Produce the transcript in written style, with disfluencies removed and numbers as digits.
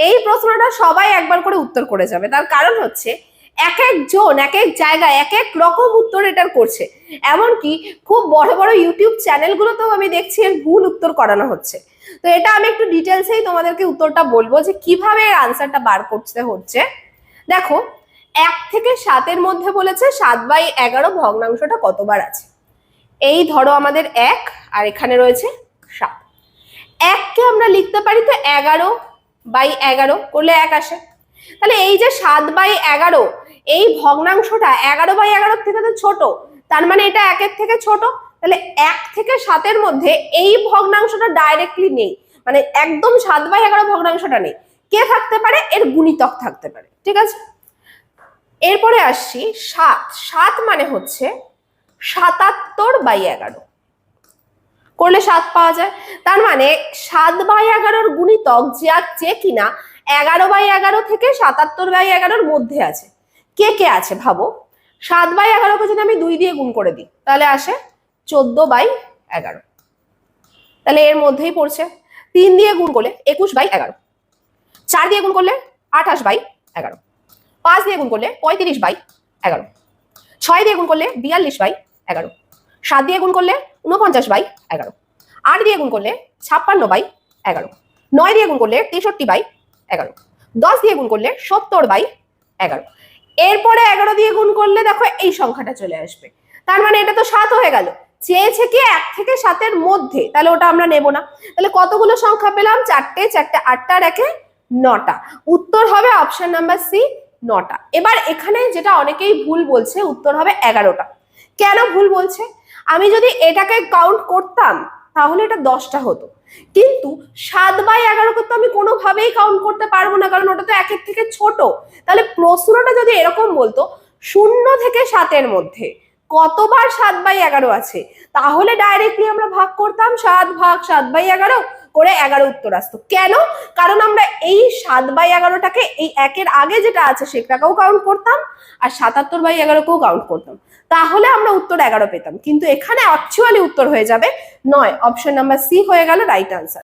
এই প্রশ্নটা সবাই একবার করে উত্তর করে যাবে, তার কারণ হচ্ছে এক একজন এক এক জায়গায় এক এক রকম উত্তর এটার করছে। এমনকি খুব বড় বড় ইউটিউব চ্যানেলগুলোতেও আমি দেখছি এর ভুল উত্তর করানো হচ্ছে। তো এটা আমি একটু ডিটেলসেই তোমাদেরকে উত্তরটা বলবো যে কিভাবে এর আনসারটা বার করতে হচ্ছে। দেখো, 1 থেকে 7-এর মধ্যে বলেছে 7/11 ভগ্নাংশটা কতবার আছে। এই ধরো আমাদের 1 আর এখানে রয়েছে 7। 1কে আমরা লিখতে পারি তো 11/11 করলে 1 আসে। তাহলে এই যে 7/11 এই ভগ্নাংশটা 11/11 থেকে তো ছোট, তার মানে এটা 1-এর থেকে ছোট। তাহলে 1 থেকে 7-এর মধ্যে এই ভগ্নাংশটা ডাইরেক্টলি নেই, মানে একদম 7/11 ভগ্নাংশটা নেই। কে থাকতে পারে? এর গুণিতক থাকতে পারে। ঠিক আছে, এরপরে আসছি 7। 7 মানে হচ্ছে 77/11 করলে 7 পাওয়া যায়। তার মানে 7/11 গুণিতক যে কিনা 11/11 থেকে 77/11 মধ্যে আছে। কে কে আছে ভাবো। 7/11 যদি আমি 2 দিয়ে গুণ করে দিই তাহলে আসে 14/11, তাহলে এর মধ্যেই পড়ছে। 3 দিয়ে গুণ করলে 21/11, 4 দিয়ে গুণ করলে 28/11, 5 দিয়ে গুণ করলে 35/11, 6 দিয়ে গুণ করলে 42/11, 7 দিয়ে গুণ করলে 49/11, 8 দিয়ে গুণ করলে 56/11, 9 দিয়ে গুণ করলে 63/11, 10 দিয়ে গুণ করলে 70/11। এরপরে 11 দিয়ে গুণ করলে দেখো এই সংখ্যাটা চলে আসবে। তার মানে এটা তো 7 হয়ে গেল। চেয়েছে কি 1 থেকে 7-এর মধ্যে, তাহলে ওটা আমরা নেব না। তাহলে কতগুলো সংখ্যা পেলাম? 4টে, 4টে 8টা আর 1-এ 9টা। উত্তর হবে অপশন নাম্বার সি, 9টা। এবার এখানে যেটা অনেকেই ভুল বলছে, উত্তর হবে 11টা। কেন ভুল বলছে? আমি যদি এটাকে কাউন্ট করতাম তাহলে এটা 10টা হতো, কিন্তু 7/11 তো আমি কোনোভাবেই কাউন্ট করতে পারবো না, কারণ ওটা তো 1-এর থেকে ছোট। তাহলে প্রশ্নটা যদি এরকম বলতো 0 থেকে 7-এর মধ্যে কতবার 7/11 আছে, তাহলে ডাইরেক্টলি আমরা ভাগ করতাম 7 ভাগ 7/11 করে 11 উত্তর আসতো। কেন? কারণ আমরা এই 7/11টাকে এই 1-এর আগে যেটা আছে সেটাকেও কাউন্ট করতাম আর 77/11কেও কাউন্ট করতাম, তাহলে আমরা উত্তর 11 পেতাম। কিন্তু এখানে অ্যাকচুয়ালি উত্তর হয়ে যাবে 9। অপশন নাম্বার সি হয়ে গেল রাইট আনসার।